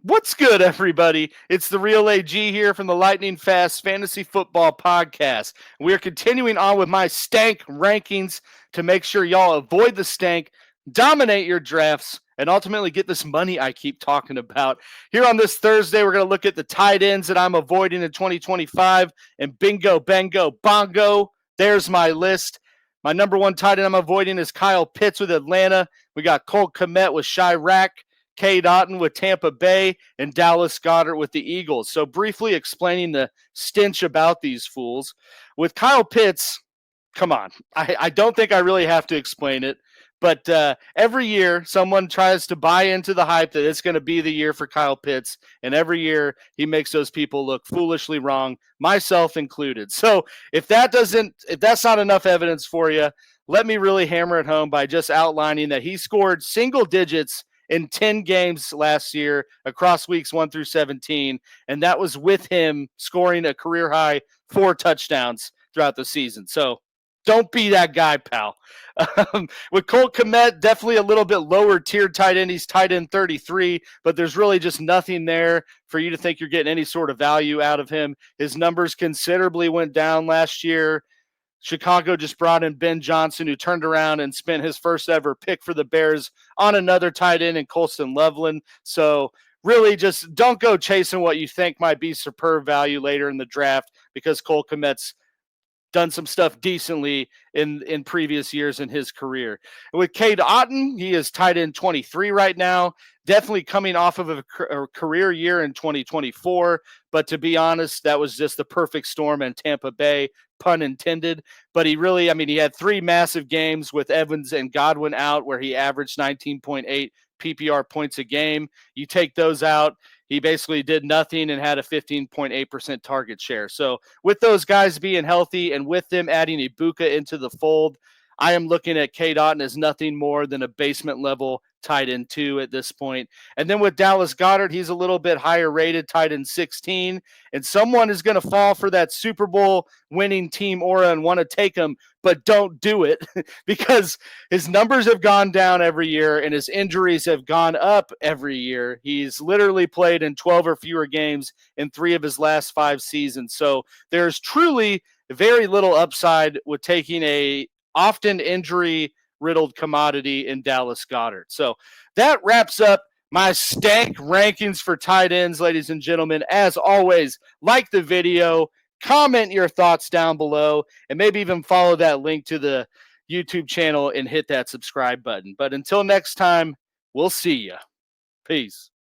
What's good, everybody? It's the Real AG here from the Lightning Fast Fantasy Football Podcast. We're continuing on with my stank rankings to make sure y'all avoid the stank, dominate your drafts, and ultimately get this money I keep talking about. Here on this Thursday, we're going to look at the tight ends that I'm avoiding in 2025, and bingo, bango, bongo, there's my list. My number one tight end I'm avoiding is Kyle Pitts with Atlanta. We got Cole Kmet with Chirac, Cade Otton with Tampa Bay, and Dallas Goedert with the Eagles. So briefly explaining the stench about these fools. With Kyle Pitts, come on. I don't think I really have to explain it. But every year, someone tries to buy into the hype that it's going to be the year for Kyle Pitts, and every year he makes those people look foolishly wrong, myself included. So if that's not enough evidence for you, let me really hammer it home by just outlining that he scored single digits in 10 games last year across weeks 1 through 17, and that was with him scoring a career high 4 touchdowns throughout the season. So don't be that guy, pal. With Cole Kmet, definitely a little bit lower tiered tight end. He's tight end 33, but there's really just nothing there for you to think you're getting any sort of value out of him. His numbers considerably went down last year. Chicago just brought in Ben Johnson, who turned around and spent his first ever pick for the Bears on another tight end in Colston Loveland. So really just don't go chasing what you think might be superb value later in the draft, because Cole Kmet's done some stuff decently in previous years in his career. And with Cade Otton, he is tight end 23 right now, definitely coming off of a career year in 2024. But to be honest, that was just the perfect storm in Tampa Bay, pun intended. But he had 3 massive games with Evans and Godwin out where he averaged 19.8 PPR points a game. You take those out, he basically did nothing and had a 15.8% target share. So with those guys being healthy and with them adding Ibuka into the fold, I am looking at Cade Otton as nothing more than a basement level tight end 2 at this point. And then with Dallas Goedert, he's a little bit higher rated, tight end 16. And someone is going to fall for that Super Bowl winning team aura and want to take him, but don't do it because his numbers have gone down every year and his injuries have gone up every year. He's literally played in 12 or fewer games in 3 of his last 5 seasons. So there's truly very little upside with taking a often injury-riddled commodity in Dallas Goedert. So that wraps up my stank rankings for tight ends, ladies and gentlemen. As always, like the video, comment your thoughts down below, and maybe even follow that link to the YouTube channel and hit that subscribe button. But until next time, we'll see you. Peace.